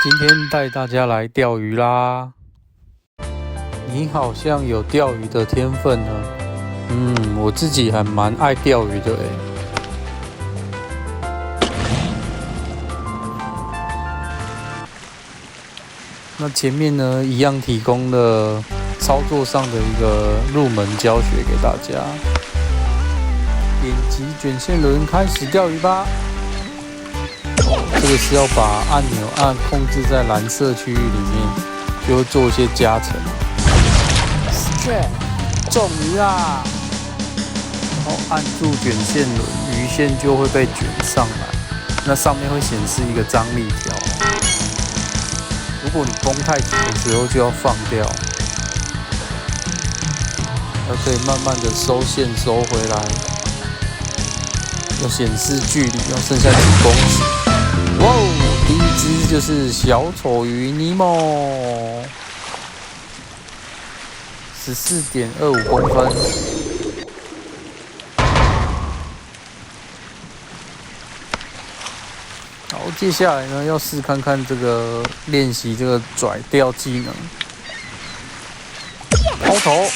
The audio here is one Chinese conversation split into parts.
今天带大家来钓鱼啦！你好像有钓鱼的天分呢。我自己还蛮爱钓鱼的诶。那前面呢，一样提供了操作上的一个入门教学给大家。点击卷线轮开始钓鱼吧。这个是要把按钮控制在蓝色区域里面，就会做一些加成。中鱼啦！然后按住卷线轮，鱼线就会被卷上来，那上面会显示一个张力条。如果你绷太紧的时候，就要放掉，要可以慢慢的收线收回来。要显示距离，要剩下几公尺。哇哦，第一只就是小丑鱼尼莫，14.25公分。好，接下来呢，要试看看这个练习这个拽钓技能，抛头。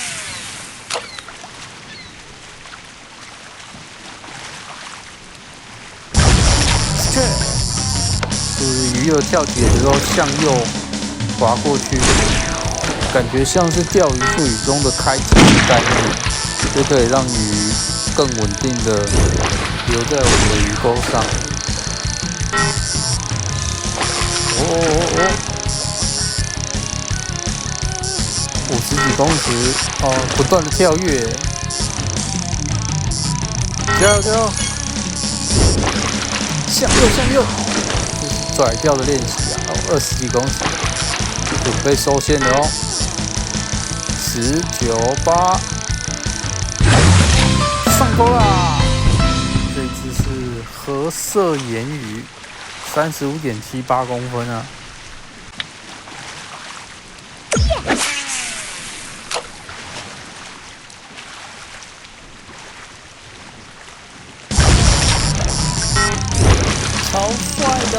就是鱼儿跳起的时候向右滑过去，感觉像是钓鱼术语中的开机的概念，就可以让鱼更稳定的留在我们的鱼钩上。50几公尺不断的跳跃，加油加油！向右，这是拽钓的练习啊！20几公尺，准备收线了哦。10、9、8，上钩啦！这一只是褐色盐鱼，35.78公分啊。超帅的！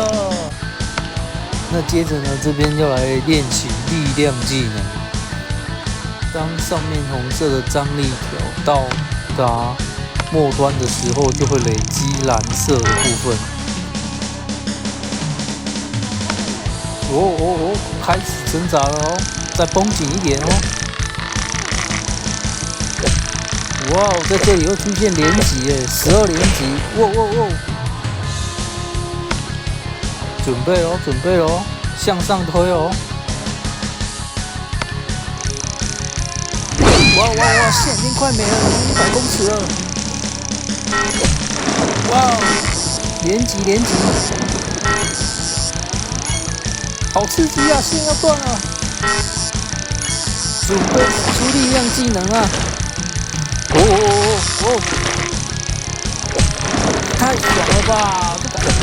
那接着呢，这边要来练习力量技能。当上面红色的张力条到达末端的时候，就会累积蓝色的部分。开始挣扎了哦，再绷紧一点哦。哇哦，在这里又出现连击耶，12连击！准备咯，向上推哦！哇，线已经快没了，已经100公尺了！哇，连击，好刺激啊！线要断了，准备使出力量技能啊！太爽了吧，这感觉！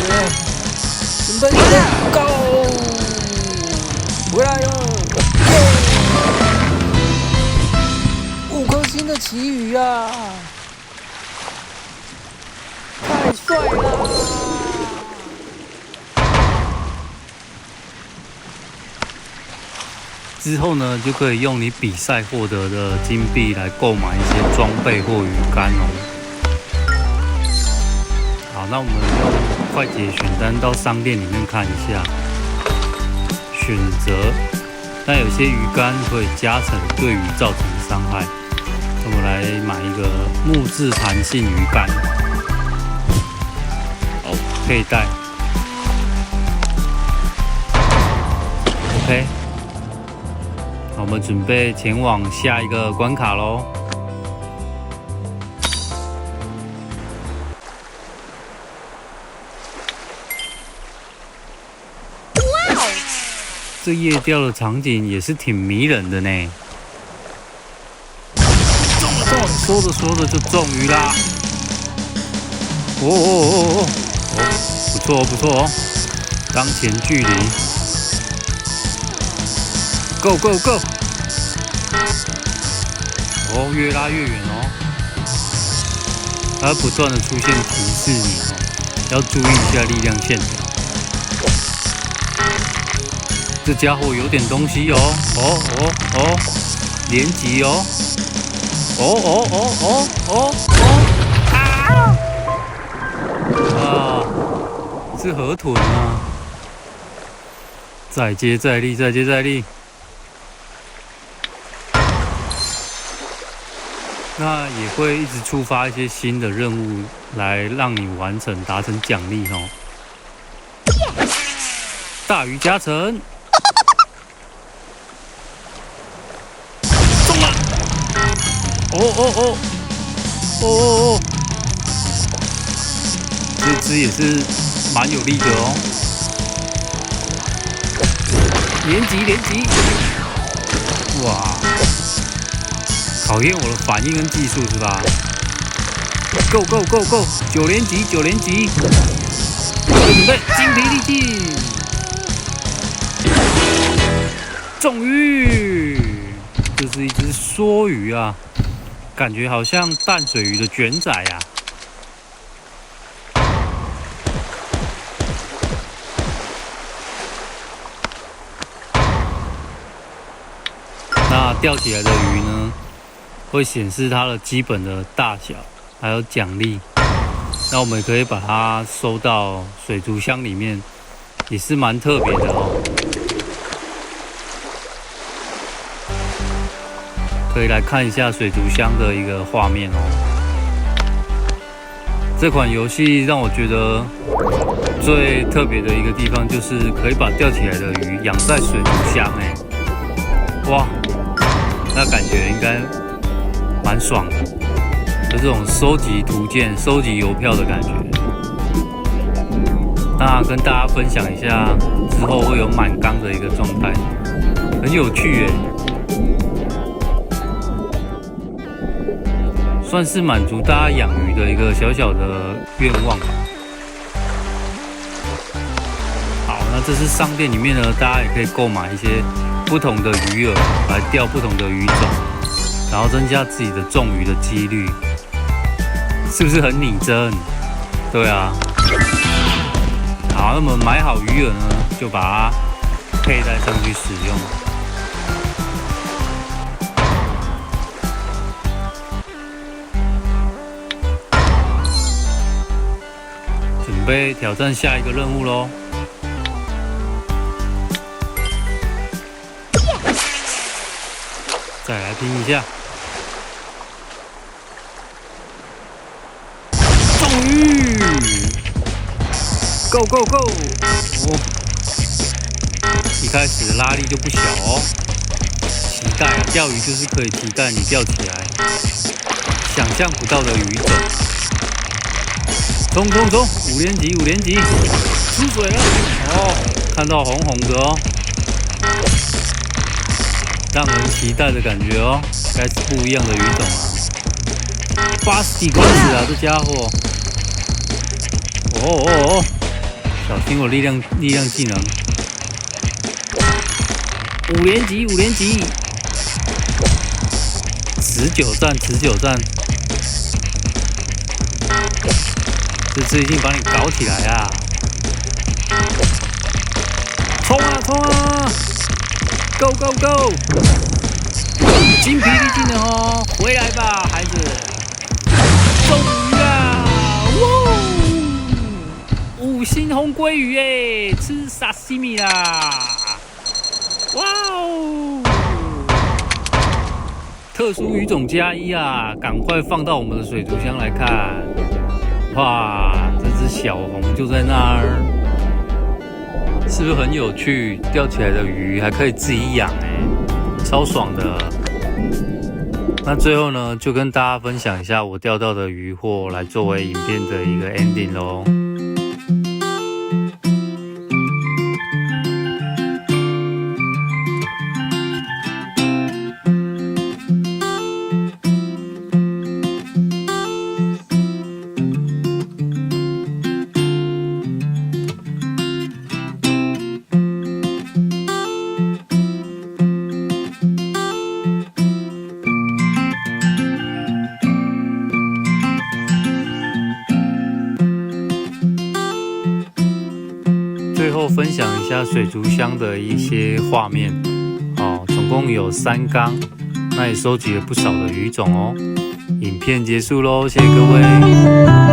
准备，Go！ 回来了！5颗星的旗鱼啊，太帅了！之后呢，就可以用你比赛获得的金币来购买一些装备或鱼竿哦。好，那我们用快捷选单到商店里面看一下，选择。那有些鱼竿会加成对鱼造成的伤害，我们来买一个木质弹性鱼竿。好，佩戴。OK， 好，我们准备前往下一个关卡咯。这夜钓的场景也是挺迷人的呢。中了！说着就中鱼啦！不错哦！当前距离 ，Go！ 越拉越远哦。它不断的出现提示你哦，要注意一下力量线条。这家伙有点东西哦，连击哦，是河豚啊！再接再厉，再接再厉。那也会一直触发一些新的任务来让你完成，达成奖励哦。大鱼加成，中了！这只也是蛮有力的哦。连击！哇！考验我的反应跟技术是吧 ？Go！ 9连击！准备精疲力尽，中鱼！这是一只梭鱼啊，感觉好像淡水鱼的卷仔啊。那钓起来的鱼呢？会显示它的基本的大小，还有奖励。那我们也可以把它收到水族箱里面，也是蛮特别的哦。可以来看一下水族箱的一个画面哦。这款游戏让我觉得最特别的一个地方，就是可以把钓起来的鱼养在水族箱哎，哇，那感觉应该蛮爽的，有这种收集图鉴、收集邮票的感觉。那跟大家分享一下，之后会有满缸的一个状态，很有趣耶，算是满足大家养鱼的一个小小的愿望吧。好，那这是商店里面呢，大家也可以购买一些不同的鱼饵来钓不同的鱼种。然后增加自己的中鱼的几率，是不是很拟真？对啊。好，那么买好鱼饵呢，就把它佩戴上去使用。准备挑战下一个任务咯。再来拼一下。鱼 ，Go！ 哦，一开始拉力就不小哦，期待啊！钓鱼就是可以期待你钓起来想象不到的鱼种。冲！5连击，出水了！哦，看到红红的哦，让人期待的感觉哦，该是不一样的鱼种啊。80几公尺啊，这家伙！小心我力量技能。5连击，持久战，这次一定把你搞起来啊！冲啊 ！Go！ 精疲力尽的哦，回来吧，孩子！终于啊！5星红鲑鱼耶，吃沙西米啦！哇哦！特殊鱼种加1啊，赶快放到我们的水族箱来看。哇，这只小红就在那儿，是不是很有趣？钓起来的鱼还可以自己养超爽的。那最后呢，就跟大家分享一下我钓到的鱼货，来作为影片的一个 ending 咯。下水族箱的一些画面。总共有3缸，那也收集了不少的鱼种哦。影片结束喽，谢谢各位。